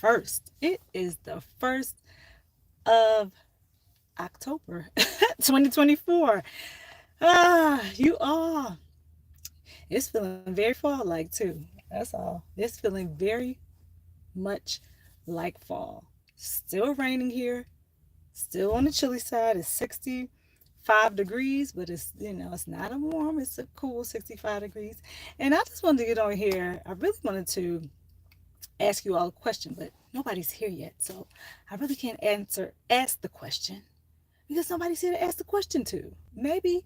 1st. It is the 1st of October 2024. You all. It's feeling very fall like too. That's all. It's feeling very much like fall. Still raining here. Still on the chilly side. It's 65 degrees, but it's not a warm, it's a cool 65 degrees. And I just wanted to get on here. I really wanted to ask you all a question, but nobody's here yet. So I really can't ask the question because nobody's here to ask the question to. Maybe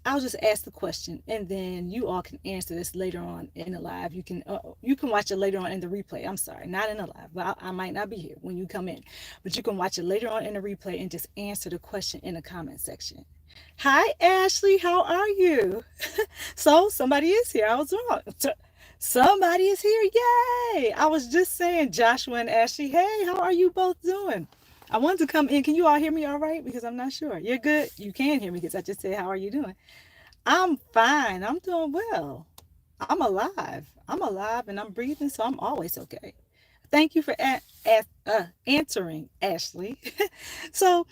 I'll just ask the question, and then you all can answer this later on in the live. You can watch it later on in the replay. I'm sorry, not in the live. But I might not be here when you come in, but you can watch it later on in the replay and just answer the question in the comment section. Hi, Ashley. How are you? So somebody is here. I was wrong. Somebody is here. Yay! I was just saying, Joshua and Ashley. Hey, how are you both doing? I wanted to come in. Can you all hear me all right? Because I'm not sure. You're good. You can hear me because I just said, how are you doing? I'm fine. I'm doing well. I'm alive. I'm alive and I'm breathing, so I'm always okay. Thank you for answering, Ashley. So,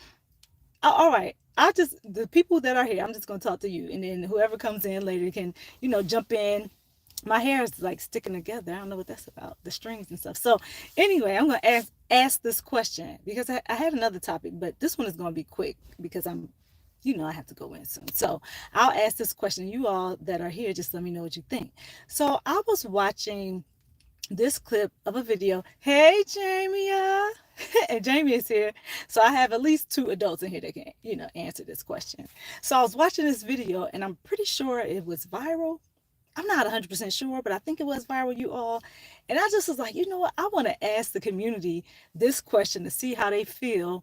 all right. The people that are here, I'm just going to talk to you. And then whoever comes in later can, jump in. My hair is like sticking together. I don't know what that's about, the strings and stuff. So anyway, I'm going to ask this question because I had another topic, but this one is going to be quick because I have to go in soon. So I'll ask this question. You all that are here, just let me know what you think. So I was watching this clip of a video. Hey, Jamia. And Jamie is here. So I have at least 2 adults in here that can, answer this question. So I was watching this video and I'm pretty sure it was viral. I'm not 100% sure, but I think it was viral, you all. And I just was like, you know what? I want to ask the community this question to see how they feel.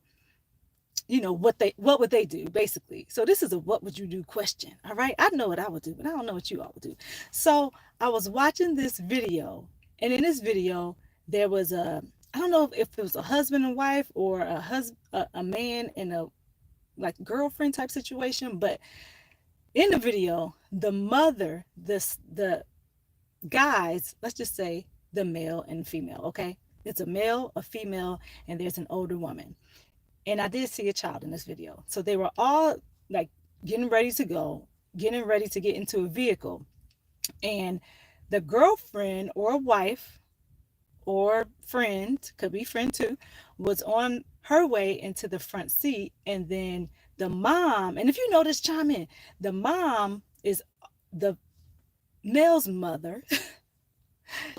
What would they do, basically. So this is a what would you do question. All right. I know what I would do, but I don't know what you all would do. So I was watching this video, and in this video, there was I don't know if it was a husband and wife or a man and a like girlfriend type situation, but in the video, the mother, the guys, let's just say the male and female, okay? It's a male, a female, and there's an older woman. And I did see a child in this video. So they were all like getting ready to go, getting ready to get into a vehicle. And the girlfriend or wife or friend, could be friend too, was on her way into the front seat. And then the mom, and if you know this, chime in. The mom is the male's mother.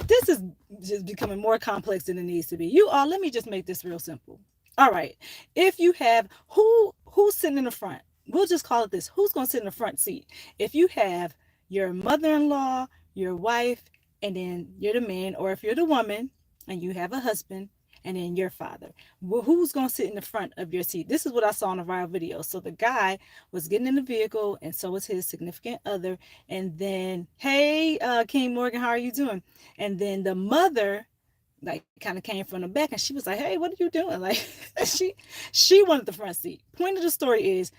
This is just becoming more complex than it needs to be. You all, let me just make this real simple. All right. If you have who's sitting in the front, we'll just call it this. Who's going to sit in the front seat? If you have your mother-in-law, your wife, and then you're the man, or if you're the woman and you have a husband, and then your father. Well, who's going to sit in the front of your seat? This is what I saw in a viral video. So the guy was getting in the vehicle, and so was his significant other. And then, hey, King Morgan, how are you doing? And then the mother, like, kind of came from the back, and she was like, hey, what are you doing? Like, she wanted the front seat. Point of the story is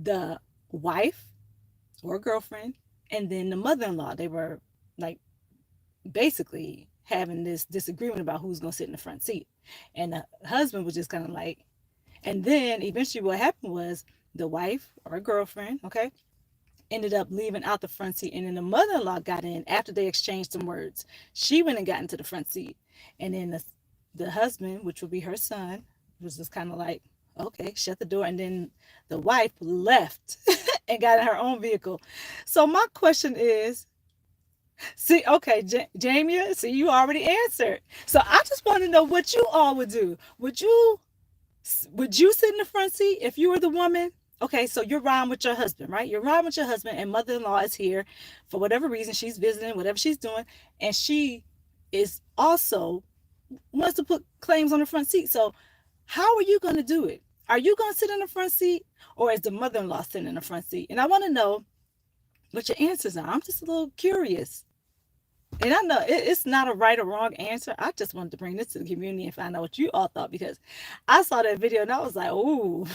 the wife or girlfriend, and then the mother-in-law, they were, like, basically having this disagreement about who's going to sit in the front seat. And the husband was just kind of like, and then eventually what happened was the wife or girlfriend, okay, ended up leaving out the front seat. And then the mother-in-law got in after they exchanged some words. She went and got into the front seat. And then the husband, which would be her son, was just kind of like, okay, shut the door. And then the wife left and got in her own vehicle. So my question is, see, okay, Jamie, see, you already answered. So I just want to know what you all would do. Would you sit in the front seat if you were the woman? Okay, so you're riding with your husband, right? You're riding with your husband, and mother-in-law is here for whatever reason. She's visiting, whatever she's doing, and she is also wants to put claims on the front seat. So how are you going to do it? Are you going to sit in the front seat, or is the mother-in-law sitting in the front seat? And I want to know what your answers are. I'm just a little curious. And I know it's not a right or wrong answer. I just wanted to bring this to the community and find out what you all thought, because I saw that video and I was like, ooh.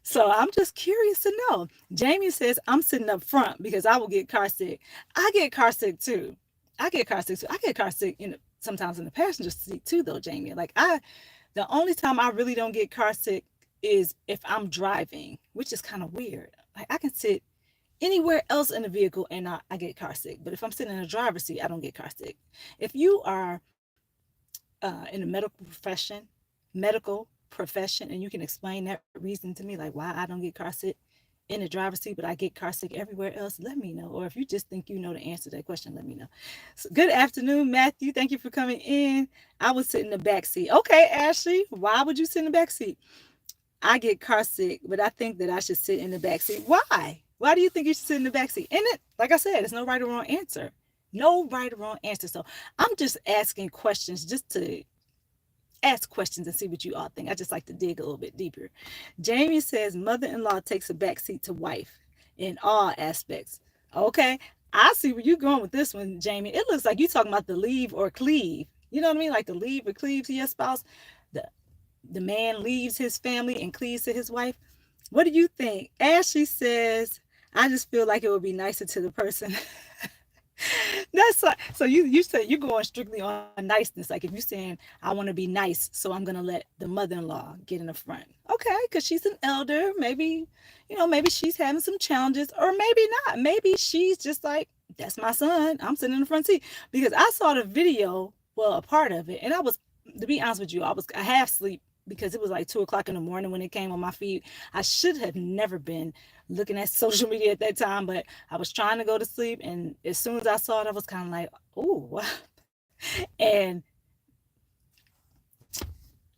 So I'm just curious to know. Jamie says, I'm sitting up front because I will get car sick. I get car sick too. I get car sick sometimes in the passenger seat too, though, Jamie. Like the only time I really don't get car sick is if I'm driving, which is kind of weird. Like I can sit anywhere else in the vehicle and I get car sick. But if I'm sitting in the driver's seat, I don't get car sick. If you are in the medical profession, and you can explain that reason to me, like why I don't get car sick in the driver's seat, but I get car sick everywhere else, let me know. Or if you just think you know the answer to that question, let me know. So, good afternoon, Matthew. Thank you for coming in. I would sit in the back seat. Okay, Ashley, why would you sit in the back seat? I get car sick, but I think that I should sit in the back seat. Why? Why do you think you should sit in the back seat? And it, like I said, there's no right or wrong answer. No right or wrong answer. So I'm just asking questions just to ask questions and see what you all think. I just like to dig a little bit deeper. Jamie says mother-in-law takes a backseat to wife in all aspects. Okay, I see where you're going with this one, Jamie. It looks like you're talking about the leave or cleave. You know what I mean? Like the leave or cleave to your spouse. The the man leaves his family and cleaves to his wife. What do you think? Ashley says, I just feel like it would be nicer to the person. That's like, so you say you're going strictly on niceness. Like if you're saying I want to be nice, so I'm gonna let the mother-in-law get in the front. Okay, because she's an elder. Maybe, maybe she's having some challenges, or maybe not. Maybe she's just like, that's my son. I'm sitting in the front seat. Because I saw the video, well, a part of it, and I was, to be honest with you, I was a half sleep because it was like 2 o'clock in the morning when it came on my feed. I should have never been looking at social media at that time, but I was trying to go to sleep. And as soon as I saw it, I was kind of like, oh, and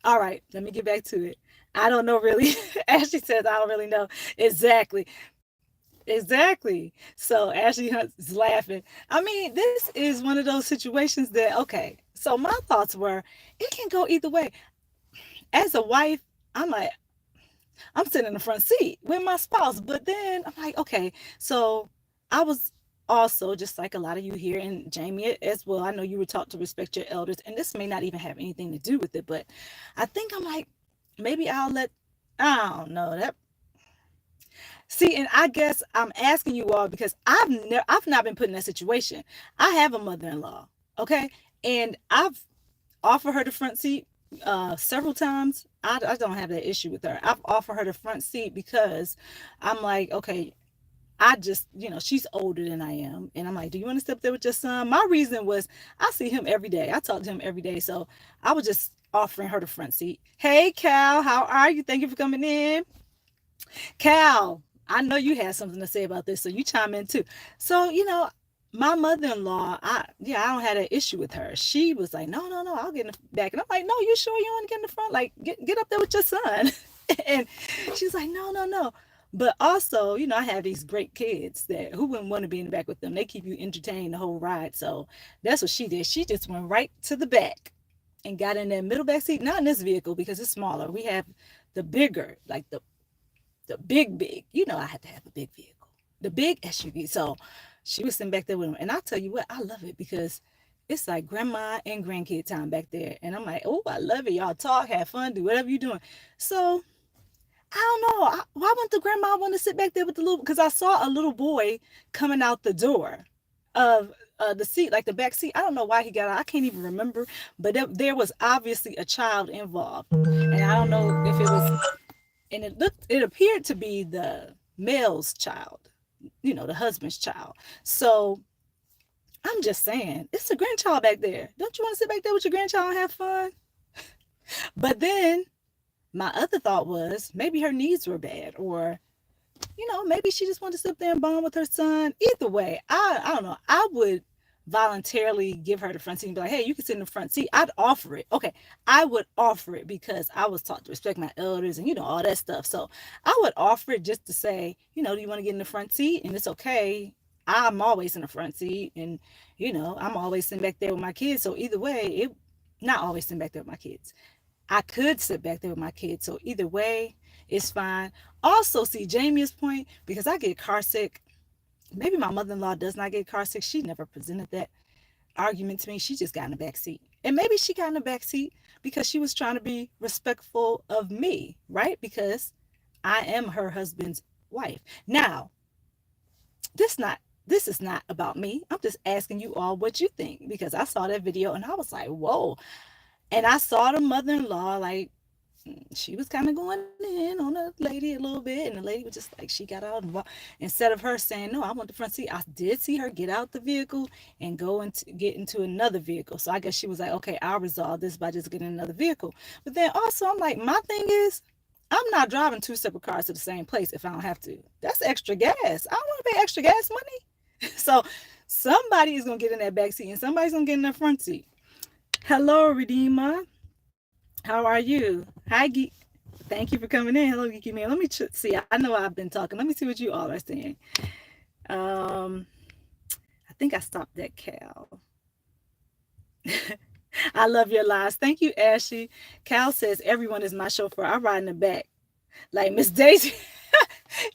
all right, let me get back to it. I don't know really. Ashley says, I don't really know. Exactly. Exactly. So Ashley Hunt is laughing. I mean, this is one of those situations that, okay, so my thoughts were, it can go either way. As a wife, I'm like, I'm sitting in the front seat with my spouse. But then I'm like, okay, so I was also just like a lot of you here, and Jamie as well. I know you were taught to respect your elders, and this may not even have anything to do with it, but I think I'm like, maybe I'll let, I don't know that. See, and I guess I'm asking you all because I've not been put in that situation. I have a mother-in-law, okay, and I've offered her the front seat several times. I don't have that issue with her. I've offered her the front seat because I'm like, okay, I just, she's older than I am. And I'm like, do you want to step there with your son? My reason was I see him every day. I talk to him every day. So I was just offering her the front seat. Hey, Cal, how are you? Thank you for coming in. Cal, I know you had something to say about this, so you chime in too. So, my mother-in-law, I don't have an issue with her. She was like, no, no, no, I'll get in the back. And I'm like, no, you sure you want to get in the front? Like, get up there with your son. And she's like, no, no, no. But also, I have these great kids that who wouldn't want to be in the back with them. They keep you entertained the whole ride. So that's what she did. She just went right to the back and got in that middle back seat. Not in this vehicle because it's smaller. We have the bigger, like the big. I had to have a big vehicle, the big SUV. So she was sitting back there with him. And I'll tell you what, I love it because it's like grandma and grandkid time back there. And I'm like, oh, I love it. Y'all talk, have fun, do whatever you're doing. So I don't know. Why wouldn't the grandma want to sit back there with the little, because I saw a little boy coming out the door of the seat, like the back seat. I don't know why he got out. I can't even remember. But there was obviously a child involved. And I don't know if it was, and it appeared to be the male's child, the husband's child. So I'm just saying, it's a grandchild back there. Don't you want to sit back there with your grandchild and have fun? But then my other thought was maybe her needs were bad, or, maybe she just wanted to sit there and bond with her son. Either way, I don't know. I would voluntarily give her the front seat and be like, hey, you can sit in the front seat. I'd offer it. Okay. I would offer it because I was taught to respect my elders and, all that stuff. So I would offer it just to say, do you want to get in the front seat? And it's okay. I'm always in the front seat, and, I'm always sitting back there with my kids. So either way, not always sitting back there with my kids. I could sit back there with my kids. So either way, it's fine. Also, see Jamie's point, because I get car sick. Maybe my mother-in-law does not get car sick. She never presented that argument to me. She just got in the back seat. And maybe she got in the back seat because she was trying to be respectful of me, right? Because I am her husband's wife. Now, this not this is not about me. I'm just asking you all what you think, because I saw that video and I was like, whoa. And I saw the mother-in-law, like, she was kind of going in on the lady a little bit, and the lady was just like, she got out and instead of her saying, no, I want the front seat, I did see her get out the vehicle and get into another vehicle. So I guess she was like, okay, I'll resolve this by just getting another vehicle. But then also, I'm like, my thing is, I'm not driving two separate cars to the same place if I don't have to. That's extra gas. I don't want to pay extra gas money. So somebody is going to get in that back seat and somebody's going to get in that front seat. Hello, Redeemer. How are you? Hi, Geek. Thank you for coming in. Hello, Geeky Man. Let me see. I know I've been talking. Let me see what you all are saying. I think I stopped that, Cal. I love your lives. Thank you, Ashley. Cal says, everyone is my chauffeur. I ride in the back. Like Miss Daisy.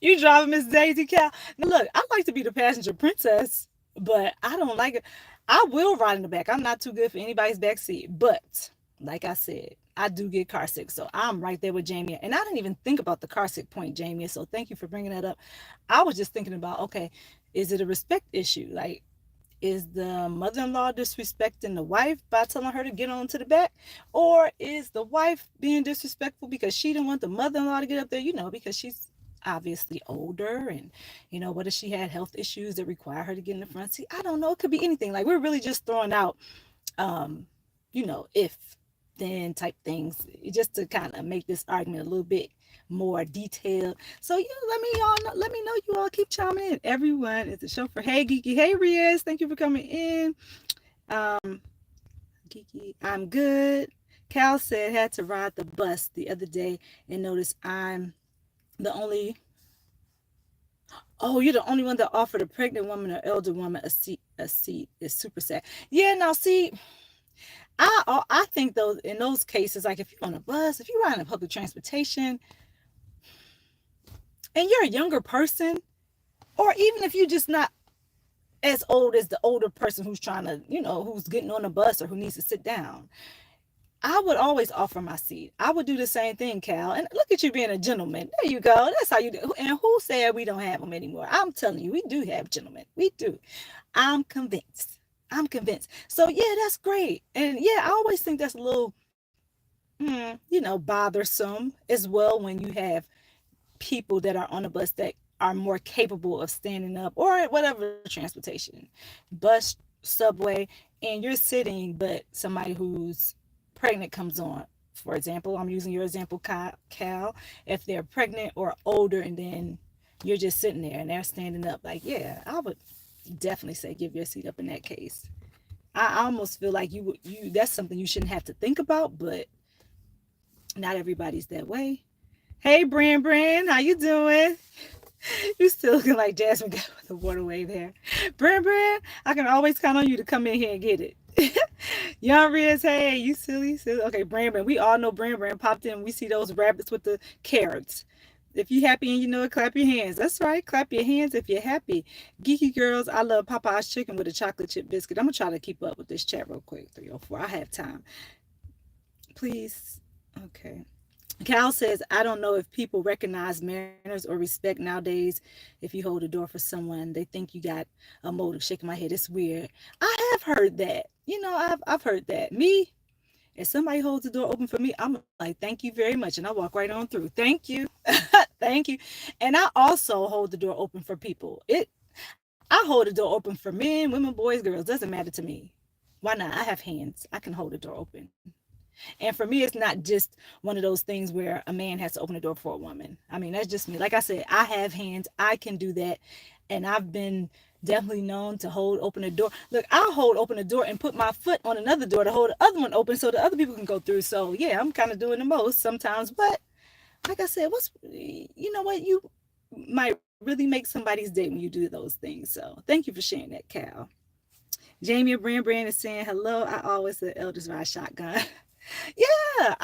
You driving Miss Daisy, Cal? Now, look, I like to be the passenger princess, but I don't like it. I will ride in the back. I'm not too good for anybody's back seat. But like I said, I do get car sick. So I'm right there with Jamie. And I didn't even think about the car sick point, Jamie. So thank you for bringing that up. I was just thinking about, okay, is it a respect issue? Like, is the mother-in-law disrespecting the wife by telling her to get on to the back? Or is the wife being disrespectful because she didn't want the mother-in-law to get up there, because she's obviously older, and what if she had health issues that require her to get in the front seat? I don't know. It could be anything. Like, we're really just throwing out if then type things, just to kind of make this argument a little bit more detailed. So let me know you all keep chiming in. Everyone is a chauffeur. Hey, Geeky. Hey, Riaz. Thank you for coming in. Geeky, I'm good. Cal said, had to ride the bus the other day and noticed I'm the only. Oh, you're the only one that offered a pregnant woman or elder woman a seat. Is super sad. Yeah, now see, I think those, in those cases, like if you're on a bus, if you're riding in public transportation, and you're a younger person, or even if you're just not as old as the older person who's trying to, who's getting on a bus or who needs to sit down, I would always offer my seat. I would do the same thing, Cal. And look at you being a gentleman. There you go. That's how you do. And who said we don't have them anymore? I'm telling you, we do have gentlemen. We do. I'm convinced. So yeah, that's great. And yeah, I always think that's a little, bothersome as well when you have people that are on a bus that are more capable of standing up, or whatever transportation, bus, subway, and you're sitting, but somebody who's pregnant comes on. For example, I'm using your example, Cal. If they're pregnant or older, and then you're just sitting there and they're standing up, like, yeah, I would definitely say give your seat up in that case. I almost feel like you that's something you shouldn't have to think about, but not everybody's that way. Hey, Bran, how you doing? You still looking like Jasmine got with a water wave hair. Bran, I can always count on you to come in here and get it. Young Riz, hey, you silly. Okay, Bran, we all know Bran popped in. We see those rabbits with the carrots. If you're happy and you know it, clap your hands. That's right. Clap your hands if you're happy. Geeky Girls, I love Popeye's chicken with a chocolate chip biscuit. I'm going to try to keep up with this chat real quick. 304. I have time. Please. Okay. Cal says, I don't know if people recognize manners or respect nowadays. If you hold the door for someone, they think you got a motive. Shaking my head. It's weird. I have heard that. I've heard that. Me, if somebody holds the door open for me, I'm like, thank you very much. And I walk right on through. Thank you. Thank you. And I also hold the door open for people. I hold the door open for men, women, boys, girls. Doesn't matter to me. Why not? I have hands. I can hold the door open. And for me, it's not just one of those things where a man has to open the door for a woman. I mean, that's just me. Like I said, I have hands. I can do that. And I've been definitely known to hold open the door. Look, I'll hold open the door and put my foot on another door to hold the other one open so the other people can go through. So yeah, I'm kind of doing the most sometimes. But like I said, you might really make somebody's day when you do those things. So thank you for sharing that, Cal. Jamie Brand is saying, hello. I always say elders ride shotgun. Yeah,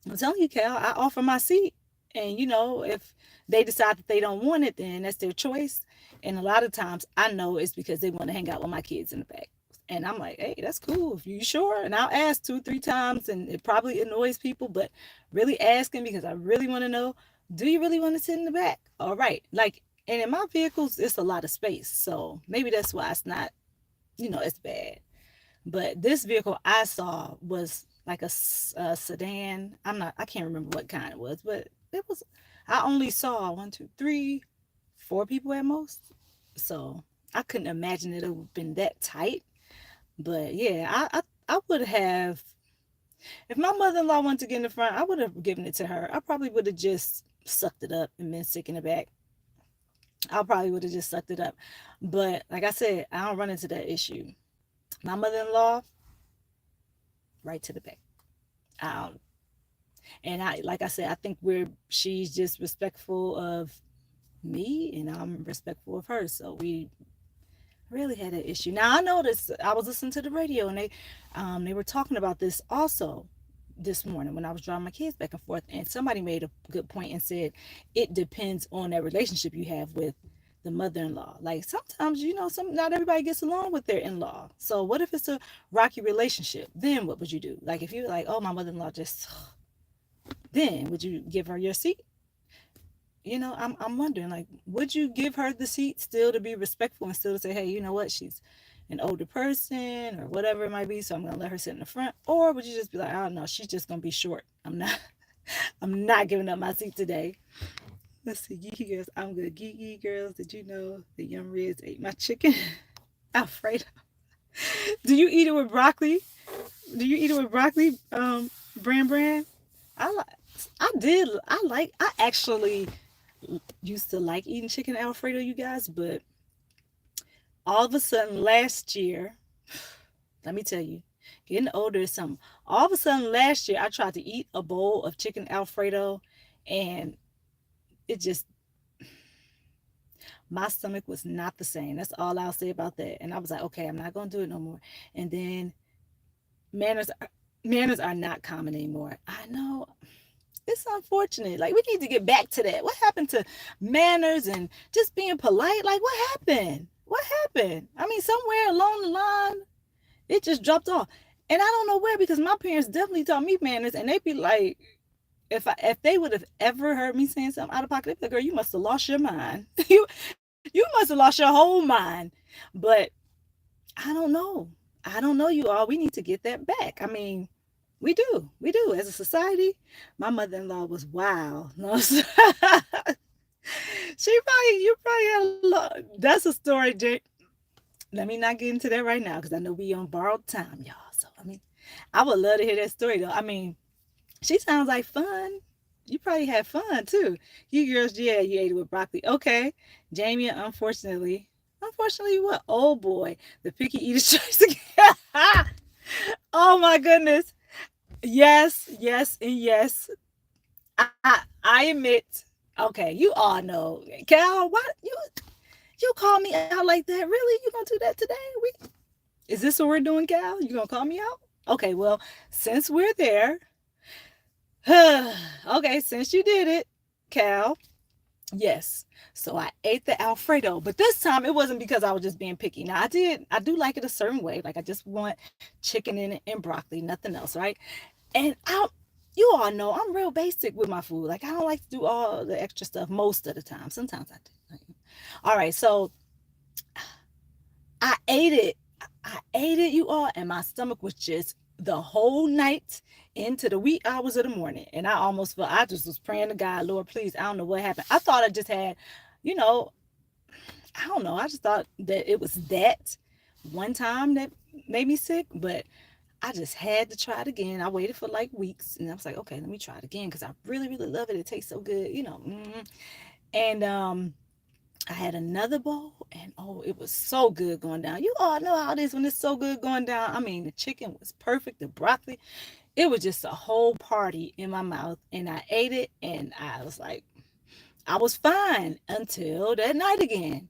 I'm telling you, Cal, I offer my seat. And, if they decide that they don't want it, then that's their choice. And a lot of times I know it's because they want to hang out with my kids in the back. And I'm like, hey, that's cool. If you sure? And I'll ask 2-3 times, and it probably annoys people, but really asking because I really want to know, do you really want to sit in the back? All right. Like, And in my vehicles, it's a lot of space. So maybe that's why it's not, it's bad. But this vehicle I saw was like a sedan. I can't remember what kind it was, but it was, I only saw one, two, three, four people at most. So I couldn't imagine it would have been that tight. But yeah, I would have, if my mother in law wanted to get in the front, I would have given it to her. I probably would have just sucked it up and been sick in the back. I probably would have just sucked it up. But like I said, I don't run into that issue. My mother in law, right to the back. Um, and like I said, I think she's just respectful of me and I'm respectful of her. So we really had an issue. Now I noticed I was listening to the radio and they were talking about this also this morning when I was driving my kids back and forth, and somebody made a good point and said it depends on that relationship you have with the mother-in-law. Like sometimes, not everybody gets along with their in-law. So what if it's a rocky relationship? Then what would you do? Like if you're like, oh, my mother-in-law just, then would you give her your seat? I'm wondering, like, would you give her the seat still to be respectful and still to say, hey, you know what, she's an older person or whatever it might be, so I'm gonna let her sit in the front? Or would you just be like, I don't know, she's just gonna be short. I'm not giving up my seat today. Let's see, Geeky Girls, I'm good. Geeky Girls, did you know the Yum Reds ate my chicken? Alfredo. Do you eat it with broccoli? Do you eat it with broccoli, Bran? I like. I did. I actually used to like eating chicken Alfredo, you guys, but all of a sudden last year, let me tell you, getting older is something. All of a sudden last year, I tried to eat a bowl of chicken Alfredo, and it just, my stomach was not the same. That's all I'll say about that. And I was like, okay, I'm not gonna do it no more. And then manners, manners are not common anymore. I know. It's unfortunate. Like, we need to get back to that. What happened to manners and just being polite? Like, what happened? What happened? I mean, somewhere along the line, it just dropped off. And I don't know where, because my parents definitely taught me manners, and they'd be like, if they would have ever heard me saying something out of pocket, they'd be like, girl, you must have lost your mind. You must have lost your whole mind. But I don't know. I don't know, you all. We need to get that back. I mean, we do. We do. As a society, my mother-in-law was wild. No, you probably had a lot. That's a story, Jake. Let me not get into that right now because I know we on borrowed time, y'all. So, I mean, I would love to hear that story, though. I mean, she sounds like fun. You probably had fun, too. You girls, yeah, you ate it with broccoli. Okay. Jamie, unfortunately, what? Oh, boy. The picky eater choice again. Oh, my goodness. Yes, yes, and yes. I admit. Okay, you all know. Cal, what you call me out like that? Really? You gonna do that today? Is this what we're doing, Cal? You gonna call me out? Okay, well, since we're there, okay, since you did it, Cal, yes. So I ate the Alfredo, but this time it wasn't because I was just being picky. Now I do like it a certain way. Like I just want chicken in it and broccoli, nothing else, right? And you all know I'm real basic with my food. Like I don't like to do all the extra stuff most of the time. Sometimes I do. All right, so I ate it. I ate it, you all, and my stomach was just the whole night into the wee hours of the morning. And I almost felt, I just was praying to God, Lord, please, I don't know what happened. I thought I just had, you know, I don't know. I just thought that it was that one time that made me sick, but I just had to try it again. I waited for like weeks, and I was like, okay, let me try it again because I really, really love it. It tastes so good, you know. And I had another bowl, and oh, it was so good going down. You all know how it is when it's so good going down. I mean, the chicken was perfect, the broccoli, it was just a whole party in my mouth, and I ate it, and I was like, I was fine until that night again.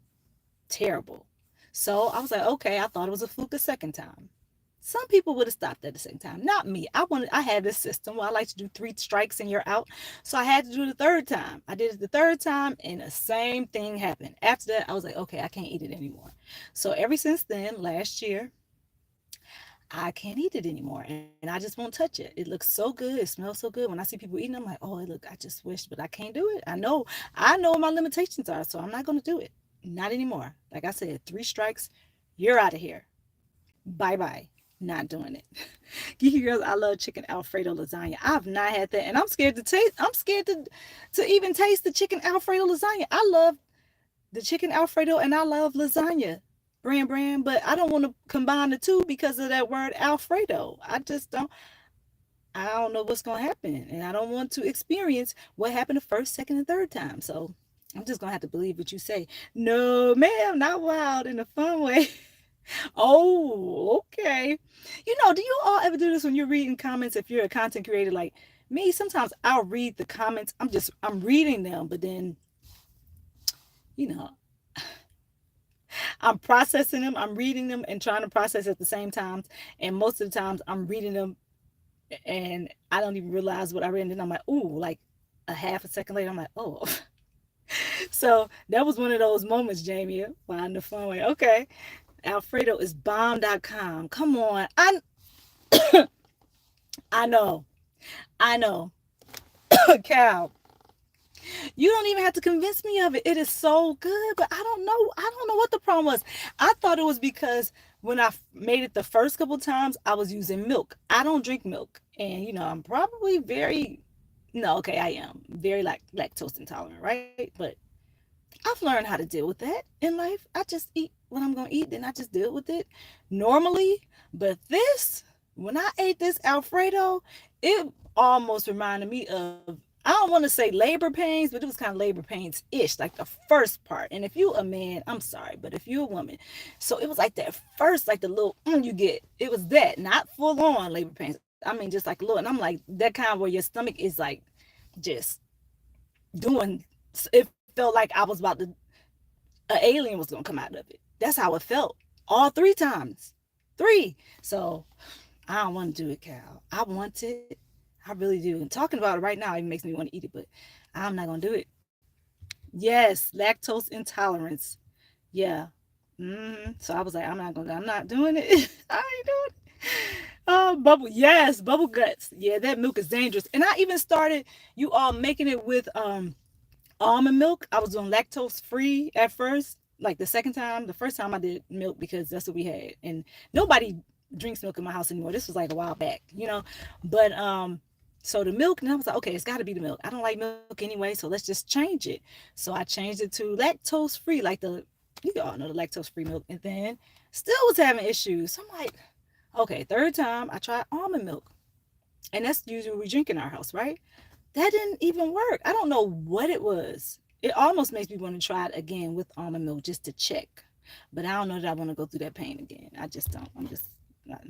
Terrible. So I was like, okay, I thought it was a fluke a second time. Some people would have stopped at the same time. Not me. I had this system where I like to do 3 strikes and you're out. So I had to do the third time. I did it the third time and the same thing happened. After that, I was like, okay, I can't eat it anymore. So ever since then, last year, I can't eat it anymore, and I just won't touch it. It looks so good. It smells so good. When I see people eating, I'm like, oh, look, I just wish, but I can't do it. I know what my limitations are, so I'm not going to do it. Not anymore. Like I said, 3 strikes, you're out of here. Bye bye. Not doing it. Geeky girls, I love chicken Alfredo lasagna. I've not had that, and I'm scared to taste. I'm scared to even taste the chicken Alfredo lasagna. I love the chicken Alfredo, and I love lasagna, brand. But I don't want to combine the two because of that word Alfredo. I just don't. I don't know what's gonna happen, and I don't want to experience what happened the first, second, and third time. So I'm just gonna have to believe what you say. No, ma'am, not wild in a fun way. Oh, okay. Do you all ever do this when you're reading comments? If you're a content creator like me, sometimes I'll read the comments. I'm reading them, but then, you know, I'm processing them, I'm reading them and trying to process at the same time. And most of the times I'm reading them and I don't even realize what I read. And then I'm like, ooh, like a half a second later, I'm like, oh. So that was one of those moments, Jamie. Wow, in the fun way. Okay. Alfredo is bomb.com. Come on. I know. I know. Cal, you don't even have to convince me of it. It is so good, but I don't know. I don't know what the problem was. I thought it was because when I made it the first couple times, I was using milk. I don't drink milk. And, I'm probably no, okay, I am very lactose intolerant, right? But I've learned how to deal with that in life. I just eat what I'm going to eat, then I just deal with it normally. But when I ate this Alfredo, it almost reminded me of, I don't want to say labor pains, but it was kind of labor pains ish, like the first part. And if you a man, I'm sorry, but if you're a woman, so it was like that first, like the little you get, it was that, not full on labor pains. I mean, just like a little, and I'm like that kind where your stomach is like just doing. It felt like I was about to, an alien was gonna come out of it. That's how it felt all 3 times, 3. So I don't want to do it, Cal. I want it. I really do. And talking about it right now even makes me want to eat it, but I'm not gonna do it. Yes, lactose intolerance. Yeah. So I was like, I'm not doing it. I ain't doing it. Oh, yes, bubble guts. Yeah, that milk is dangerous. And I even started you all making it with almond milk. I was doing lactose free at first. Like the second time, the first time I did milk because that's what we had. And nobody drinks milk in my house anymore. This was like a while back. But so the milk, and I was like, okay, it's got to be the milk. I don't like milk anyway, so let's just change it. So I changed it to lactose free, like you all know the lactose free milk, and then still was having issues. So I'm like, okay, third time I tried almond milk, and that's usually what we drink in our house, right? That didn't even work. I don't know what it was. It almost makes me want to try it again with almond milk just to check. But I don't know that I want to go through that pain again. I just don't. I'm just not.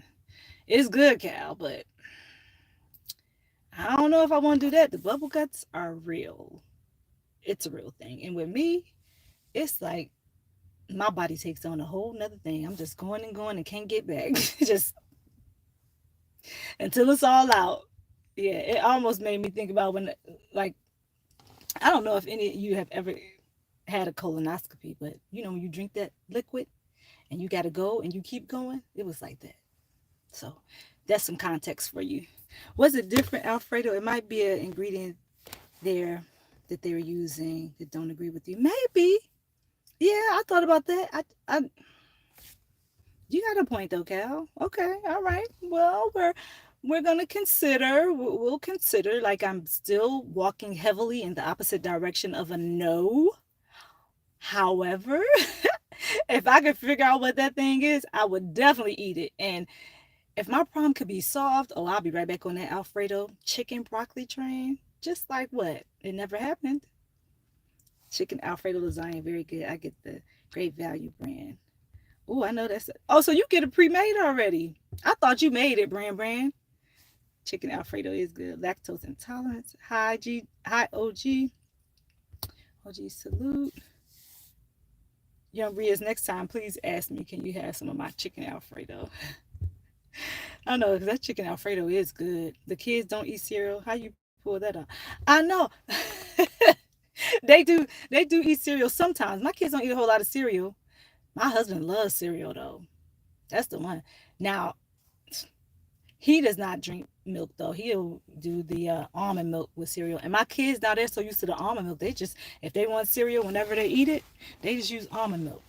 It's good, Cal, but I don't know if I want to do that. The bubble guts are real. It's a real thing. And with me, it's like my body takes on a whole nother thing. I'm just going and can't get back. Just until it's all out. Yeah, it almost made me think about when, like, I don't know if any of you have ever had a colonoscopy, but when you drink that liquid and you got to go and you keep going, it was like that. So that's some context for you. Was it different, Alfredo? It might be an ingredient there that they were using that don't agree with you. Maybe. Yeah, I thought about that. You got a point though, Cal. Okay, all right. Well, we're gonna consider. We'll consider. Like I'm still walking heavily in the opposite direction of a no. However, if I could figure out what that thing is, I would definitely eat it. And if my problem could be solved, oh, I'll be right back on that Alfredo chicken broccoli train. Just like what? It never happened. Chicken Alfredo lasagna, very good. I get the Great Value brand. Oh, I know that's. Oh, so you get it pre-made already? I thought you made it, brand. Chicken Alfredo is good. Lactose intolerance. Hi OG salute. Young Ria's, next time, please ask me, can you have some of my chicken Alfredo? I know, because that chicken Alfredo is good. The kids don't eat cereal. How you pull that off? I know. They do eat cereal sometimes. My kids don't eat a whole lot of cereal. My husband loves cereal though. That's the one. Now, He does not drink milk though. He'll do the almond milk with cereal. And my kids now, they're so used to the almond milk. They just, if they want cereal, whenever they eat it, they just use almond milk.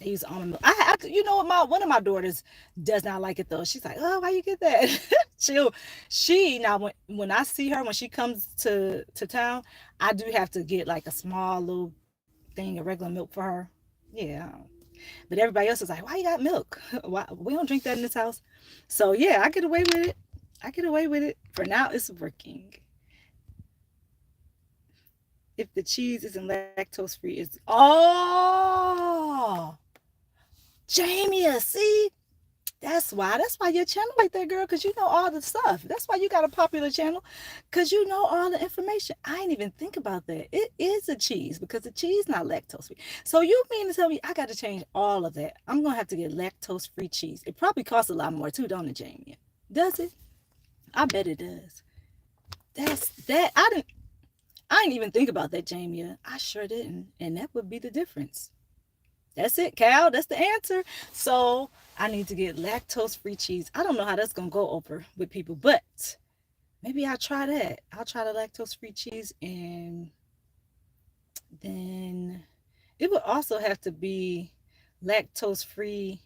They use almond milk. You know what? One of my daughters does not like it though. She's like, oh, why you get that? She now when I see her when she comes to town, I do have to get like a small little thing of regular milk for her. Yeah, but everybody else is like, why you got milk? Why we don't drink that in this house? So yeah, I get away with it. I get away with it. For now, it's working. If the cheese isn't lactose free, it's Jamie, see? That's why your channel like that, girl, because you know all the stuff. That's why you got a popular channel, because you know all the information. I didn't even think about that. It is a cheese because the cheese not lactose free. So you mean to tell me I got to change all of that? I'm gonna have to get lactose free cheese. It probably costs a lot more too, don't it, Jamie? Does it? I bet it does. That's that. I didn't even think about that, Jamie. I sure didn't, and that would be the difference. That's it, Cal. That's the answer. So I need to get lactose-free cheese. I don't know how that's going to go over with people, but maybe I'll try that. I'll try the lactose-free cheese, and then it would also have to be lactose-free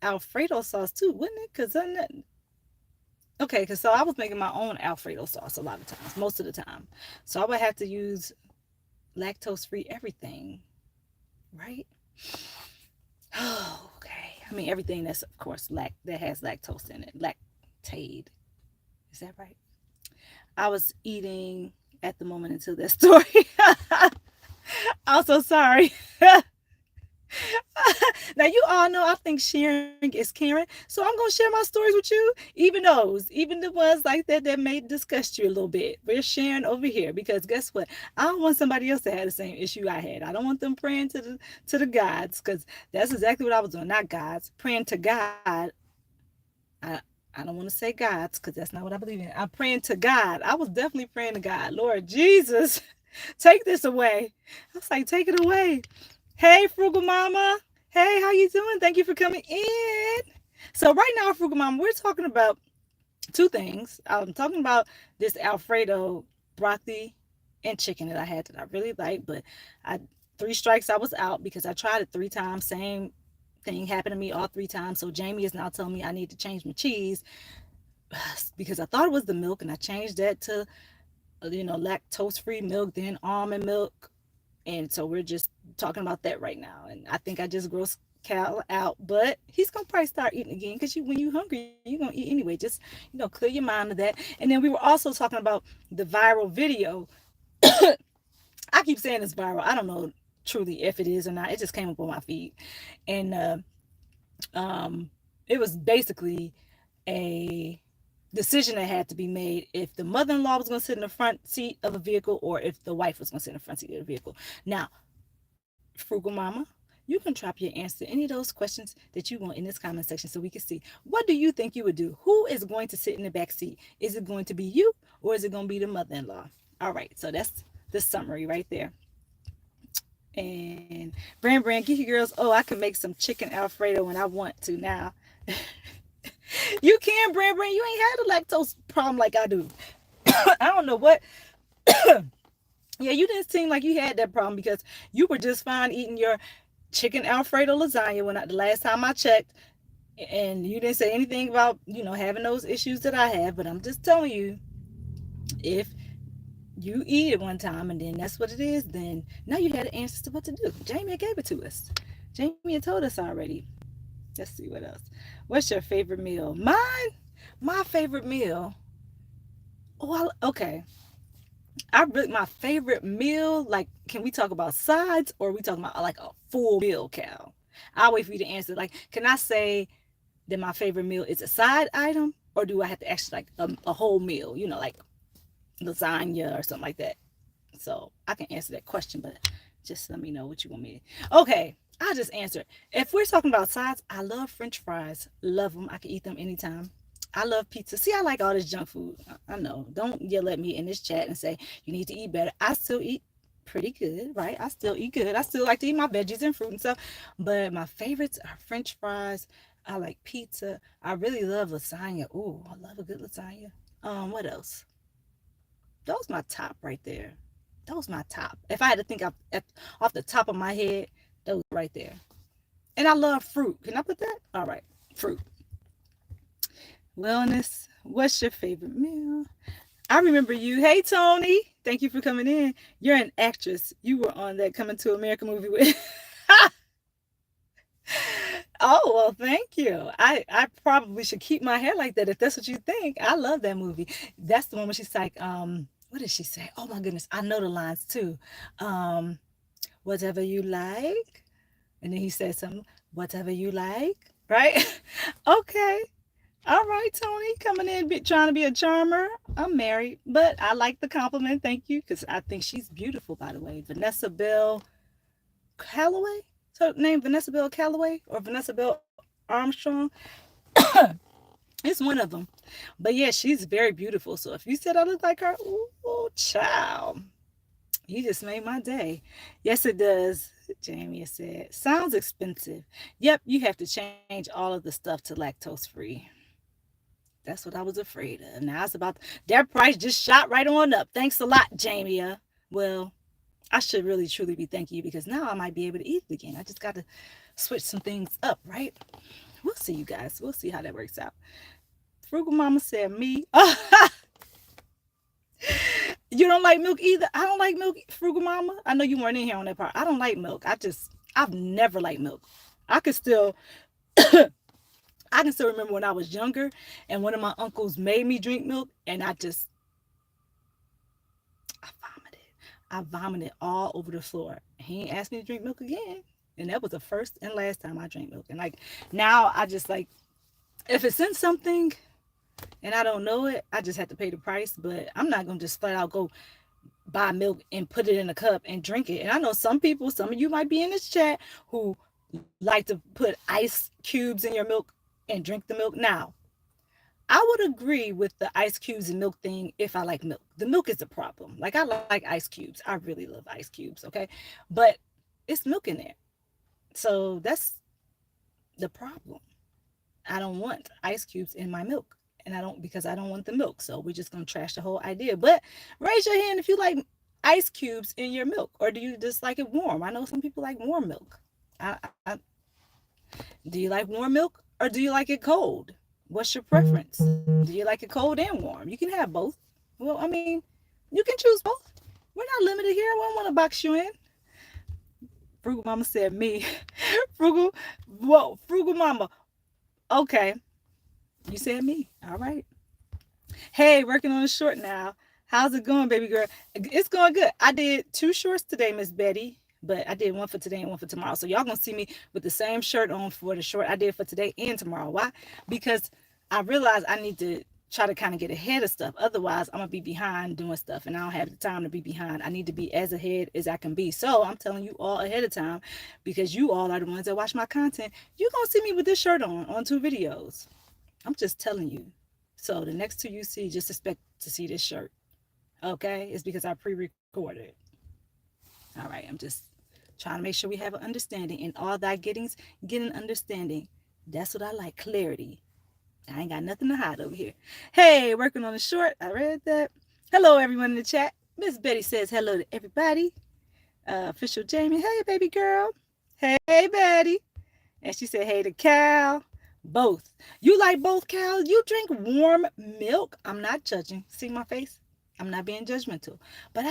Alfredo sauce too, wouldn't it? Because okay, because so I was making my own Alfredo sauce a lot of times, most of the time. So I would have to use lactose-free everything, right? Oh, okay. I mean everything that's of course that has lactose in it. Lactate. Is that right? I was eating at the moment until that story. I'm so sorry. Now you all know I think sharing is caring, so I'm gonna share my stories with you, even the ones like that may disgust you a little bit. We're sharing over here because guess what? I don't want somebody else to have the same issue I had. I don't want them praying to the gods, because that's exactly what I was doing. Not gods, praying to God. I I don't want to say gods because that's not what I believe in. I'm praying to God. I was definitely praying to God. Lord Jesus, take this away. I was like, take it away. Hey, Frugal Mama. Hey, how you doing? Thank you for coming in. So right now, Frugal Mama, we're talking about two things. I'm talking about this Alfredo broccoli and chicken that I had that I really like, but I 3 strikes I was out because I tried it 3 times. Same thing happened to me all 3 times. So Jamie is now telling me I need to change my cheese because I thought it was the milk, and I changed that to lactose free milk, then almond milk. And so we're just talking about that right now. And I think I just grossed Cal out, but he's gonna probably start eating again because when you hungry, you're gonna eat anyway. Just clear your mind of that. And then we were also talking about the viral video. I keep saying it's viral. I don't know truly if it is or not. It just came up on my feed, and it was basically a decision that had to be made if the mother-in-law was going to sit in the front seat of a vehicle or if the wife was going to sit in the front seat of the vehicle. Now, Frugal Mama, you can drop your answer to any of those questions that you want in this comment section so we can see, what do you think you would do? Who is going to sit in the back seat? Is it going to be you, or is it going to be the mother-in-law? All right, so that's the summary right there. And Brand Geeky Girls, oh, I can make some chicken Alfredo when I want to now. You can, Brand. You ain't had a lactose problem like I do. I don't know what. Yeah, you didn't seem like you had that problem because you were just fine eating your chicken Alfredo lasagna the last time I checked, and you didn't say anything about having those issues that I have. But I'm just telling you, if you eat it one time and then that's what it is, then now you had the answers to what to do. Jamie gave it to us. Jamie had told us already. Let's see what else. What's your favorite meal? My favorite meal. Well, okay. My favorite meal, like, can we talk about sides or are we talking about like a full meal, Cal? I'll wait for you to answer. Like, can I say that my favorite meal is a side item, or do I have to actually like a whole meal, like lasagna or something like that? So I can answer that question, but just let me know what you want me to. Okay, I'll just answer. If we're talking about sides, I love French fries. Love them. I can eat them anytime. I love pizza. See, I like all this junk food. I know. Don't yell at me in this chat and say you need to eat better. I still eat pretty good, right? I still eat good. I still like to eat my veggies and fruit and stuff. But my favorites are French fries. I like pizza. I really love lasagna. Ooh, I love a good lasagna. What else? Those my top right there. Those my top. If I had to think off the top of my head, those right there. And I love fruit. Can I put that? All right, fruit. Wellness. What's your favorite meal? I remember you. Hey, Tony. Thank you for coming in. You're an actress. You were on that Coming to America movie with. Oh, well, thank you. I probably should keep my hair like that if that's what you think. I love that movie. That's the one where she's like, what did she say? Oh my goodness, I know the lines too. Um, Whatever you like. And then he said something, whatever you like, right? Okay. All right, Tony, coming in, trying to be a charmer. I'm married, but I like the compliment. Thank you, because I think she's beautiful, by the way. Vanessa Bell Calloway? So name Vanessa Bell Calloway or Vanessa Bell Armstrong? It's one of them. But yeah, she's very beautiful. So if you said I look like her, ooh, child, you just made my day. Yes, it does. Jamie said, sounds expensive. Yep, you have to change all of the stuff to lactose free. That's what I was afraid of. Now it's about that price just shot right on up. Thanks a lot, Jamie. Well, I should really truly be thanking you because now I might be able to eat it again. I just got to switch some things up, right? We'll see, you guys. We'll see how that works out. Frugal Mama said, me. You don't like milk either? I don't like milk, Frugal Mama. I know you weren't in here on that part. I don't like milk. I've never liked milk. I could still, I can still remember when I was younger and one of my uncles made me drink milk and I vomited. I vomited all over the floor. He ain't asked me to drink milk again. And that was the first and last time I drank milk. And like now I just like, if it's in something and I don't know it, I just have to pay the price. But I'm not gonna just flat out go buy milk and put it in a cup and drink it. And I know some people, some of you might be in this chat who like to put ice cubes in your milk and drink the milk. Now, I would agree with the ice cubes and milk thing if I like milk. The milk is a problem. Like I like ice cubes. I really love ice cubes, okay? But it's milk in there. So that's the problem. I don't want ice cubes in my milk. And I don't because I don't want the milk. So we're just gonna trash the whole idea. But raise your hand if you like ice cubes in your milk, or do you just like it warm? I know some people like warm milk. I do you like warm milk or do you like it cold? What's your preference? Do you like it cold and warm? You can have both. Well, I mean, you can choose both. We're not limited here. We don't want to box you in. Frugal Mama said me. Frugal, whoa, Frugal Mama. Okay, you said me. All right. Hey, working on a short now. How's it going, baby girl? It's going good. I did 2 shorts today, Miss Betty, but I did one for today and one for tomorrow. So y'all gonna see me with the same shirt on for the short I did for today and tomorrow. Why? Because I realized I need to try to kind of get ahead of stuff. Otherwise, I'm gonna be behind doing stuff, and I don't have the time to be behind. I need to be as ahead as I can be. So I'm telling you all ahead of time because you all are the ones that watch my content. You're gonna see me with this shirt on 2 videos. I'm just telling you. So the next 2 you see, just expect to see this shirt. Okay? It's because I pre-recorded. All right, I'm just trying to make sure we have an understanding. In all thy gettings, get an understanding. That's what I like, clarity. I ain't got nothing to hide over here. Hey, working on a short. I read that. Hello, everyone in the chat. Miss Betty says hello to everybody. Official Jamie, hey, baby girl. Hey, Betty. And she said, hey to Cal. Both. You like both, Cal? You drink warm milk? I'm not judging. See my face? I'm not being judgmental. But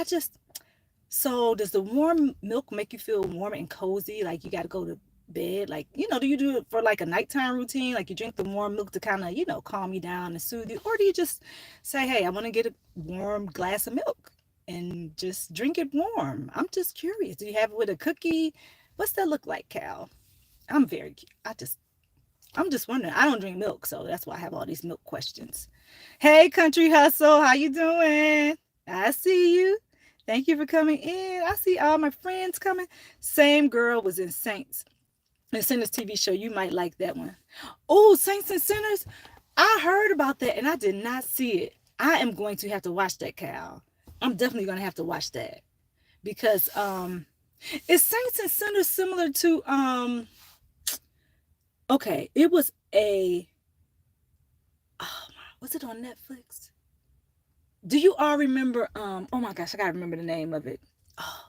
so does the warm milk make you feel warm and cozy? Like you got to go to bed? Like, do you do it for like a nighttime routine? Like you drink the warm milk to kind of, calm you down and soothe you? Or do you just say, hey, I want to get a warm glass of milk and just drink it warm? I'm just curious. Do you have it with a cookie? What's that look like, Cal? I'm very, I'm just wondering. I don't drink milk, so that's why I have all these milk questions. Hey, Country Hustle, how you doing? I see you. Thank you for coming in. I see all my friends coming. Same girl was in Saints. And Sinners TV show. You might like that one. Oh, Saints and Sinners. I heard about that and I did not see it. I am going to have to watch that, Cal. I'm definitely going to have to watch that. Because is Saints and Sinners similar to Okay, it was a, oh my, was it on Netflix? Do you all remember, oh my gosh, I gotta remember the name of it. Oh,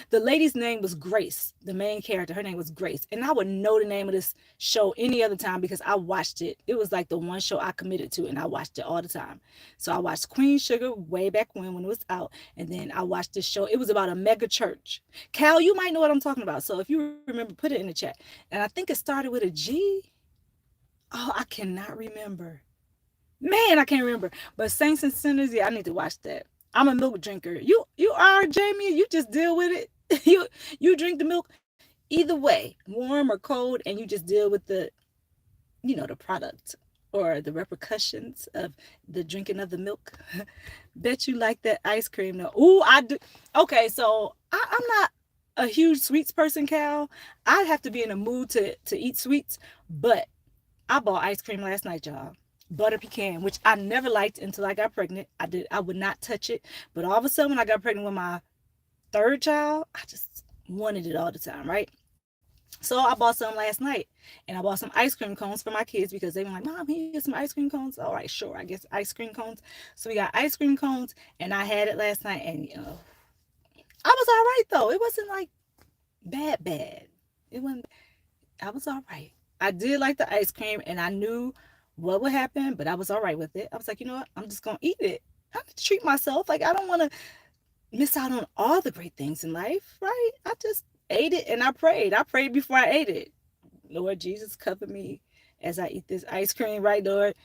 the lady's name was Grace. The main character, her name was Grace. And I would know the name of this show any other time because I watched it. It was like the one show I committed to and I watched it all the time. So I watched Queen Sugar way back when it was out. And then I watched this show. It was about a mega church. Cal, you might know what I'm talking about. So if you remember, put it in the chat. And I think it started with a G. Oh, I cannot remember. Man, I can't remember. But Saints and Sinners, yeah, I need to watch that. I'm a milk drinker. You are, Jamie. You just deal with it. You drink the milk either way, warm or cold, and you just deal with the product or the repercussions of the drinking of the milk. Bet you like that ice cream though. Ooh, I do. Okay, so I'm not a huge sweets person, Cal. I'd have to be in a mood to eat sweets, but I bought ice cream last night, y'all. Butter pecan, which I never liked until I got pregnant. I would not touch it. But all of a sudden when I got pregnant with my third child, I just wanted it all the time, right? So I bought some last night and I bought some ice cream cones for my kids because they were like, Mom, can you get some ice cream cones? All right, sure. I guess ice cream cones. So we got ice cream cones and I had it last night and I was all right though. It wasn't like bad. It wasn't, I was all right. I did like the ice cream and I knew what would happen, but I was all right with it. I was like, you know what? I'm just going to eat it. I have to treat myself. Like, I don't want to miss out on all the great things in life, right? I just ate it and I prayed. I prayed before I ate it. Lord Jesus, cover me as I eat this ice cream, right, Lord?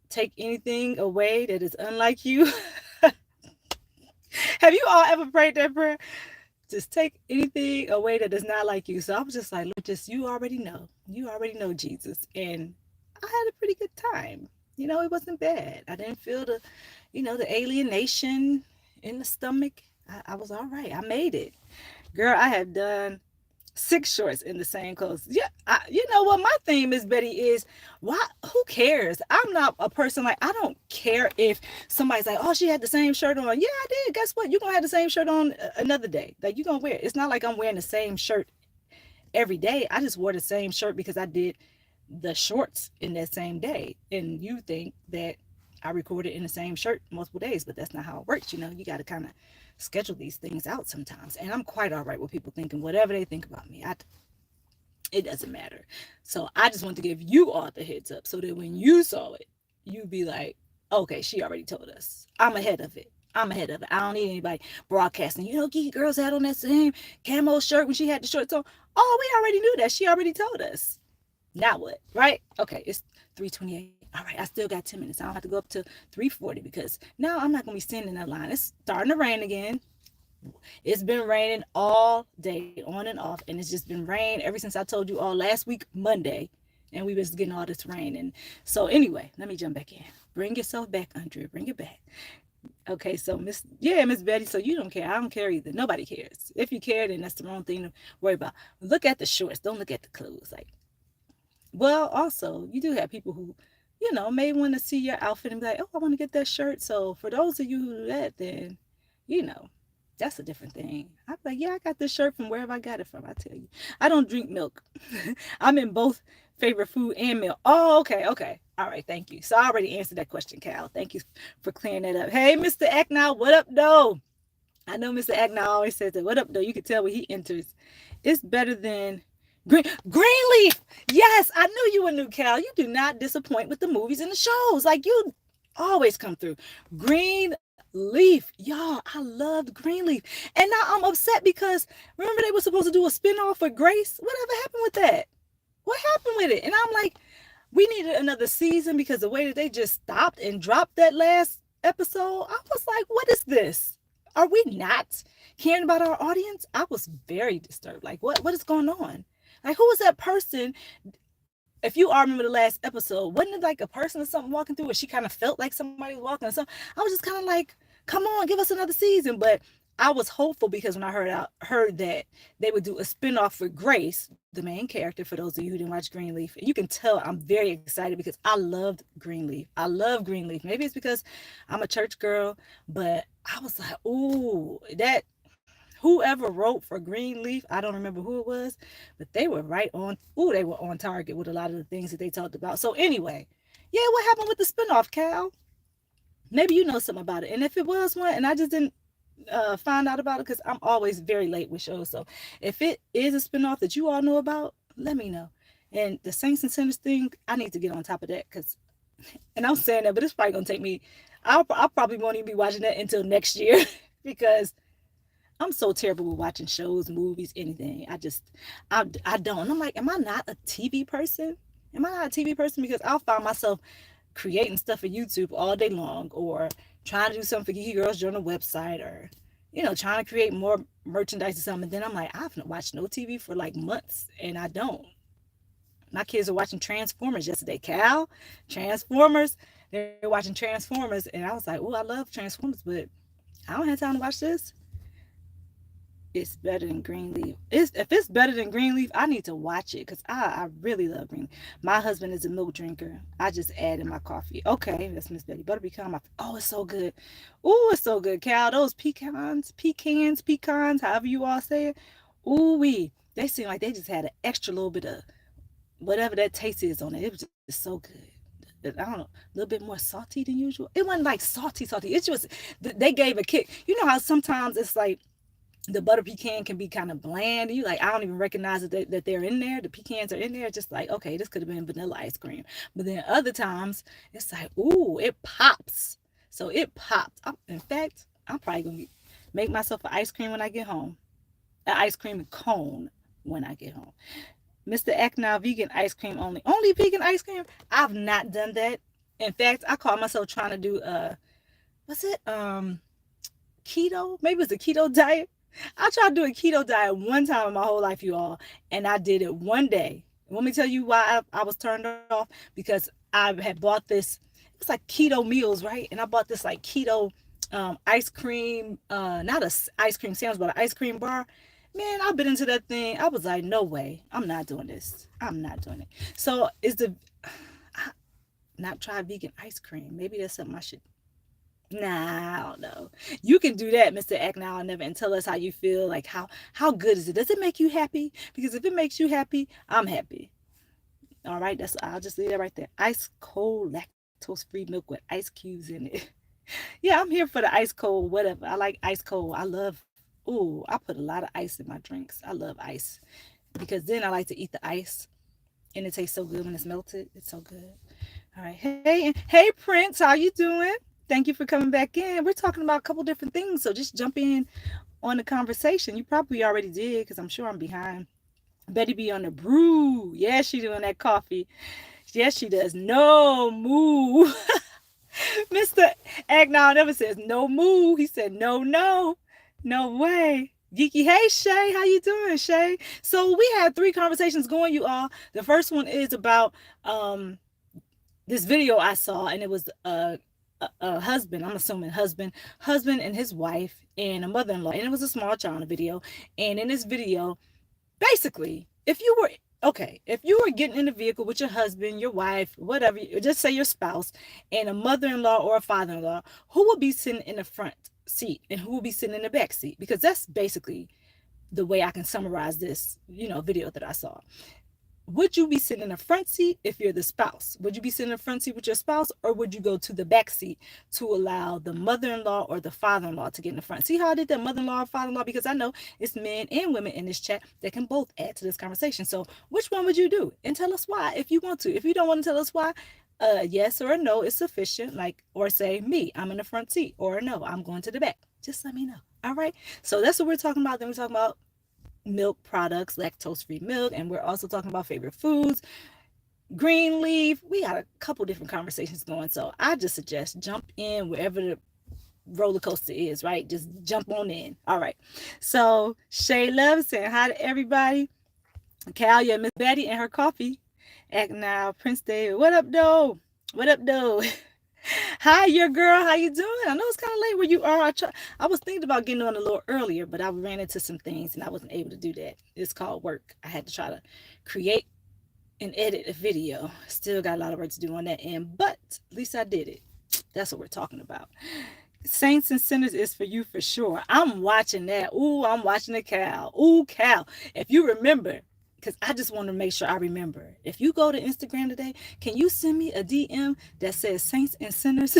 Take anything away that is unlike you. Have you all ever prayed that prayer? Just take anything away that is not like you. So I was just like, Lord, just you already know. You already know, Jesus. And I had a pretty good time. It wasn't bad. I didn't feel the alienation in the stomach. I was all right. I made it. Girl, I have done 6 shorts in the same clothes. Yeah, you know what my theme is, Betty, is why? Who cares? I'm not a person like, I don't care if somebody's like, oh, she had the same shirt on. Yeah, I did. Guess what? You're gonna have the same shirt on another day. Like, you're gonna wear it. It's not like I'm wearing the same shirt every day. I just wore the same shirt because I did the shorts in that same day. And you think that I recorded in the same shirt multiple days, but that's not how it works. You got to kind of schedule these things out sometimes. And I'm quite all right with people thinking whatever they think about me. It doesn't matter. So I just want to give you all the heads up so that when you saw it, you'd be like, okay, she already told us. I'm ahead of it. I don't need anybody broadcasting. Geeky Girls had on that same camo shirt when she had the shorts on. Oh, we already knew that. She already told us. Now what? Right? Okay, it's 3:28. All right, I still got 10 minutes. I don't have to go up to 3:40 because now I'm not going to be standing in that line. It's starting to rain again. It's been raining all day, on and off, and it's just been rain ever since I told you all last week, Monday, and we was getting all this rain. And so anyway, let me jump back in. Bring yourself back, Andrea. Bring it back. Okay, so Miss Betty, so you don't care. I don't care either. Nobody cares. If you care, then that's the wrong thing to worry about. Look at the shorts. Don't look at the clothes. Like, well, also, you do have people who, may want to see your outfit and be like, oh, I want to get that shirt. So for those of you who do that, then, that's a different thing. I'm like, yeah, I got this shirt from wherever I got it from. I tell you, I don't drink milk. I'm in both favorite food and milk. Oh, okay. All right, thank you. So I already answered that question, Cal. Thank you for clearing that up. Hey, Mr. Acknow, what up, though? I know Mr. Acknow always says that. What up, though? You can tell when he enters. It's better than Greenleaf. Yes, I knew you were new, Cal. You do not disappoint with the movies and the shows. Like, you always come through. Greenleaf. Y'all, I loved Greenleaf. And now I'm upset because remember they were supposed to do a spinoff for Grace? Whatever happened with that? What happened with it? And I'm like, we needed another season because the way that they just stopped and dropped that last episode, I was like, what is this? Are we not caring about our audience? I was very disturbed. Like, what is going on? Like, who was that person? If you all remember the last episode, wasn't it like a person or something walking through, or she kind of felt like somebody was walking or something? I was just kind of like, come on, give us another season. But I was hopeful because when I heard that they would do a spinoff for Grace, the main character, for those of you who didn't watch Greenleaf, you can tell I'm very excited because I loved Greenleaf. I love Greenleaf. Maybe it's because I'm a church girl, but I was like, ooh, that whoever wrote for Greenleaf, I don't remember who it was, but they were right on. Ooh, they were on target with a lot of the things that they talked about. So anyway, yeah, what happened with the spinoff, Cal? Maybe you know something about it. And if it was one, and I just didn't find out about it, because I'm always very late with shows. So if it is a spinoff that you all know about, let me know. And the Saints and Sinners thing, I need to get on top of that, because, and I'm saying that, but it's probably gonna take me. I probably won't even be watching that until next year because I'm so terrible with watching shows, movies, anything. I don't. And I'm like, am I not a TV person? Am I not a TV person? Because I'll find myself creating stuff for YouTube all day long, or trying to do something for Geeky Girls Journal website, or trying to create more merchandise or something. And then I'm like, I haven't watched no TV for like months, and I don't. My kids are watching Transformers yesterday. Cal, Transformers. They're watching Transformers, and I was like, oh, I love Transformers, but I don't have time to watch this. It's better than Greenleaf. If it's better than Greenleaf, I need to watch it, because I really love Greenleaf. My husband is a milk drinker. I just add in my coffee. Okay, that's Miss Betty. Butter pecan. Oh, it's so good. Oh, it's so good, Cal. Those pecans, however you all say it. Ooh wee. They seem like they just had an extra little bit of whatever that taste is on it. It was just so good. I don't know, a little bit more salty than usual. It wasn't like salty. It's just they gave a kick. You know how sometimes it's like the butter pecan can be kind of bland. You like, I don't even recognize that they're in there. The pecans are in there. Just like, okay, this could have been vanilla ice cream. But then other times it's like, ooh, it pops. So it popped. In fact, I'm probably gonna make myself an ice cream when I get home. An ice cream cone when I get home. Mr. Acknow vegan ice cream only. Only vegan ice cream? I've not done that. In fact, I caught myself trying to do what's it? Keto? Maybe it's a keto diet. I tried to do a keto diet one time in my whole life, you all, and I did it one day. Let me tell you why I was turned off, because I had bought this. It was like keto meals, right? And I bought this like keto ice cream, not a ice cream sandwich, but an ice cream bar. Man, I've been into that thing. I was like, no way, I'm not doing this. I'm not doing it. So is the not try vegan ice cream? Maybe that's something I should. Nah, I don't know. You can do that, Mr. Act Now or Never, and tell us how you feel. Like how good is it? Does it make you happy? Because if it makes you happy, I'm happy. All right, I'll just leave that right there. Ice cold lactose free milk with ice cubes in it. Yeah, I'm here for the ice cold, whatever. I like ice cold. I put a lot of ice in my drinks. I love ice because then I like to eat the ice, and it tastes so good when it's melted. It's so good. All right. Hey, Prince, how you doing? Thank you for coming back in. We're talking about a couple different things, so just jump in on the conversation. You probably already did, because I'm sure I'm behind. Betty be on the brew. Yeah, she doing that coffee. Yes, she does. No moo. Mr. Agnon never says no moo. He said no way. Geeky, hey Shay, how you doing, Shay? So we had 3 conversations going, you all. The first one is about this video I saw, and it was a husband, I'm assuming husband and his wife and a mother-in-law, and it was a small child in the video. And in this video, basically, if you were getting in the vehicle with your husband, your wife, whatever, just say your spouse, and a mother-in-law or a father-in-law, who will be sitting in the front seat and who will be sitting in the back seat? Because that's basically the way I can summarize this video that I saw. Would you be sitting in the front seat if you're the spouse? Would you be sitting in the front seat with your spouse, or would you go to the back seat to allow the mother-in-law or the father-in-law to get in the front? See how I did that, mother-in-law or father-in-law? Because I know it's men and women in this chat that can both add to this conversation. So which one would you do? And tell us why if you want to. If you don't want to tell us why, yes or a no is sufficient. Or say, me, I'm in the front seat, or no, I'm going to the back. Just let me know. All right. So that's what we're talking about. Then we're talking about milk products, lactose-free milk, and we're also talking about favorite foods, green leaf. We got a couple different conversations going, so I just suggest jump in wherever the roller coaster is, right? Just jump on in. All right. So Shay Love saying hi to everybody. Kalia, Miss Betty, and her coffee. Act now, Prince David. What up, though? Hi, your girl. How you doing? I know it's kind of late where you are. I was thinking about getting on a little earlier, but I ran into some things and I wasn't able to do that. It's called work. I had to try to create and edit a video. Still got a lot of work to do on that end, but at least I did it. That's what we're talking about. Saints and Sinners is for you for sure. I'm watching that. Ooh, I'm watching the cow. Ooh, cow. If you remember, because I just want to make sure I remember. If you go to Instagram today, can you send me a DM that says Saints and Sinners?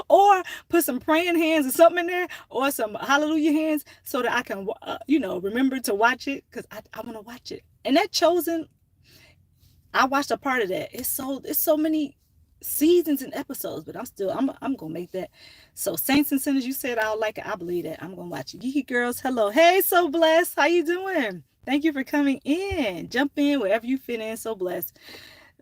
Or put some praying hands or something in there, or some hallelujah hands, so that I can, remember to watch it, because I want to watch it. And that Chosen, I watched a part of that. It's so many seasons and episodes, but I'm gonna make that. So Saints and Sinners, you said I'll like it. I believe that. I'm gonna watch it. Geeky Girls, hello. Hey, So Blessed. How you doing? Thank you for coming in. Jump in wherever you fit in. So blessed.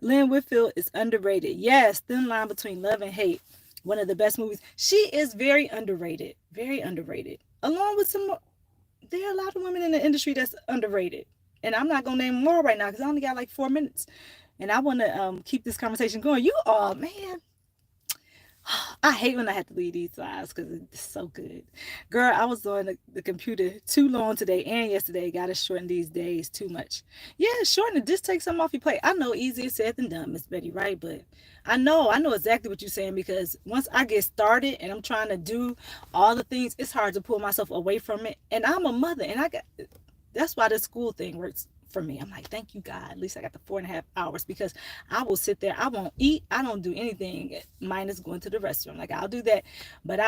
Lynn Whitfield is underrated. Yes, thin line between love and hate. One of the best movies. She is very underrated. Very underrated. Along with some, there are a lot of women in the industry that's underrated. And I'm not gonna name more right now because I only got like 4 minutes. And I want to keep this conversation going. You all, man, I hate when I have to leave these lives because it's so good. Girl, I was on the computer too long today and yesterday. Got to shorten these days too much. Yeah, shorten it. Just take something off your plate. I know easier said than done, Miss Betty, right? But I know exactly what you're saying, because once I get started and I'm trying to do all the things, it's hard to pull myself away from it. And I'm a mother, and that's why the school thing works for me. I'm like, thank you, God. At least I got the 4.5 hours, because I will sit there. I won't eat. I don't do anything minus going to the restaurant. Like, I'll do that, but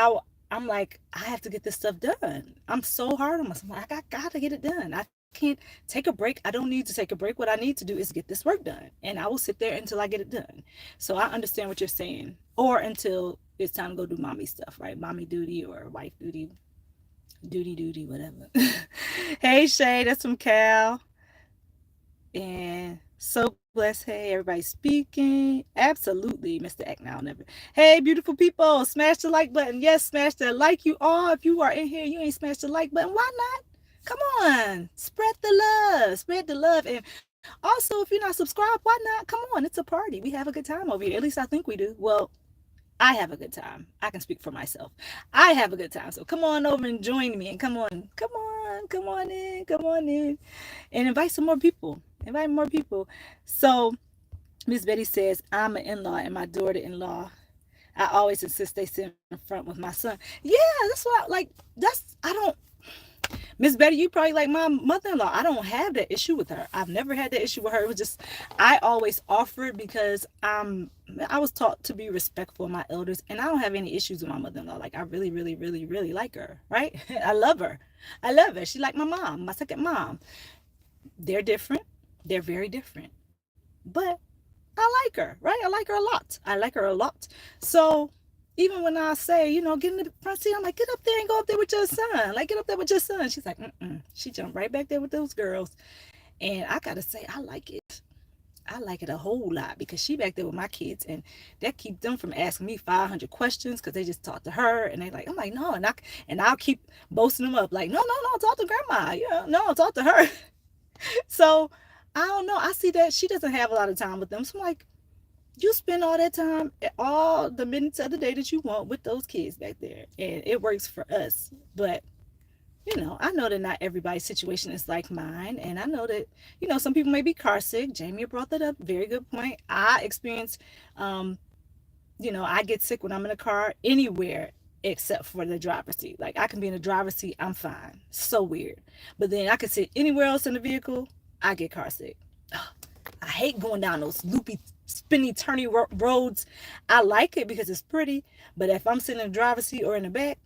I'm like, I have to get this stuff done. I'm so hard on myself. Like, I gotta get it done. I can't take a break. I don't need to take a break. What I need to do is get this work done, and I will sit there until I get it done. So I understand what you're saying, or until it's time to go do mommy stuff, right? Mommy duty or wife duty, duty, whatever. Hey, Shay, that's from Cal. And So Blessed. Hey, everybody speaking. Absolutely, Mr. Act Now Never. Hey, beautiful people, smash the like button. Yes, smash that like, you all. If you are in here, you ain't smashed the like button, why not? Come on, spread the love. Spread the love. And also, if you're not subscribed, why not? Come on, it's a party. We have a good time over here. At least I think we do. Well, I have a good time. I can speak for myself. I have a good time. So come on over and join me, and come on in, and invite some more people. Invite more people. So Miss Betty says, I'm an in-law and my daughter-in-law, I always insist they sit in front with my son. Yeah, that's what I don't. Miss Betty, you probably like my mother-in-law. I don't have that issue with her. I've never had that issue with her. It was just, I always offered because I was taught to be respectful of my elders, and I don't have any issues with my mother-in-law. Like, I really, really, really, really like her, right? I love her. I love her. She like my mom, my second mom. They're different. They're very different. But I like her, right? I like her a lot. I like her a lot. So even when I say, get in the front seat, I'm like, get up there and go up there with your son. Like, get up there with your son. She's like, mm-mm. She jumped right back there with those girls. And I got to say, I like it. I like it a whole lot, because she back there with my kids, and that keep them from asking me 500 questions, because they just talk to her, and they like, I'm like, no, and I'll keep boasting them up like, no, talk to grandma, no, talk to her. So I don't know. I see that she doesn't have a lot of time with them. So I'm like, you spend all that time, all the minutes of the day that you want with those kids back there. And it works for us. But, I know that not everybody's situation is like mine. And I know that, some people may be car sick. Jamie brought that up. Very good point. I experience, I get sick when I'm in a car anywhere except for the driver's seat. Like, I can be in the driver's seat, I'm fine. So weird. But then I can sit anywhere else in the vehicle, I get car sick. I hate going down those loopy, spinny, turny roads. I like it because it's pretty, but if I'm sitting in the driver's seat or in the back,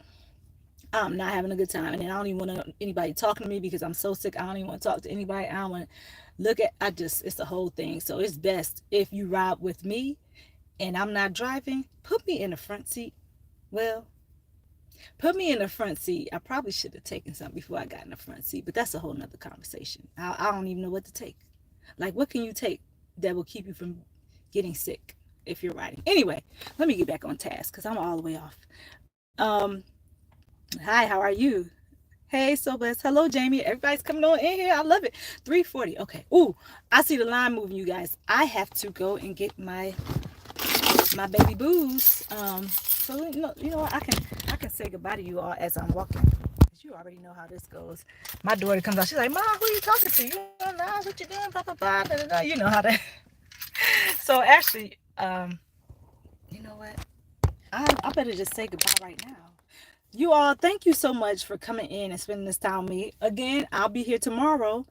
I'm not having a good time. And then I don't even want anybody talking to me because I'm so sick. I don't even want to talk to anybody. I don't want to it's the whole thing. So it's best if you ride with me and I'm not driving, put me in the front seat. Well, put me in the front seat. I probably should have taken something before I got in the front seat, but that's a whole nother conversation. I don't even know what to take. Like, what can you take that will keep you from getting sick if you're riding? Anyway, let me get back on task because I'm all the way off. Hi, how are you? Hey, So Blessed. Hello, Jamie. Everybody's coming on in here. I love it. 3:40. Okay. Ooh, I see the line moving, you guys. I have to go and get my baby booze. So you know what? I can say goodbye to you all as I'm walking. You already know how this goes. My daughter comes out. She's like, Mom, who are you talking to? You don't know what you're doing. Blah, blah, blah, blah, blah. You know how that. So actually, you know what? I better just say goodbye right now. You all, thank you so much for coming in and spending this time with me. Again, I'll be here tomorrow,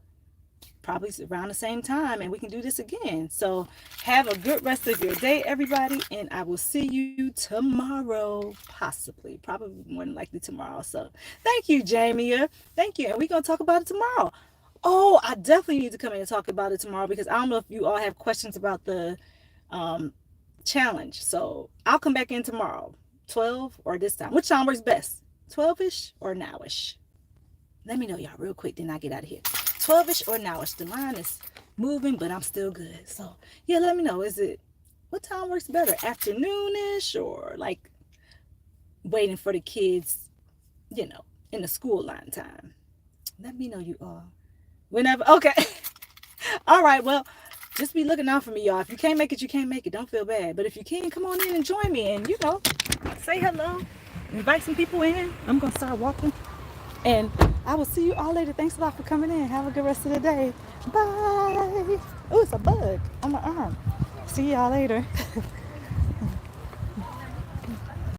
probably around the same time, and we can do this again. So have a good rest of your day, everybody, and I will see you tomorrow, possibly, probably more than likely tomorrow. So thank you, Jamie. Thank you, and we're gonna talk about it tomorrow. Oh, I definitely need to come in and talk about it tomorrow because I don't know if you all have questions about the um, challenge. So I'll come back in tomorrow, 12 or this time. Which time works best? 12ish or nowish? Let me know, y'all, real quick. Then I get out of here. 12ish or nowish? The line is moving, but I'm still good. So yeah, let me know. Is it what time works better? Afternoonish or like waiting for the kids, you know, in the school line time? Let me know, you all. Whenever. Okay. All right. Well, just be looking out for me, y'all. If you can't make it, you can't make it. Don't feel bad. But if you can, come on in and join me, and say hello, invite some people in. I'm gonna start walking. And I will see you all later. Thanks a lot for coming in. Have a good rest of the day. Bye. Oh, it's a bug on my arm. See y'all later.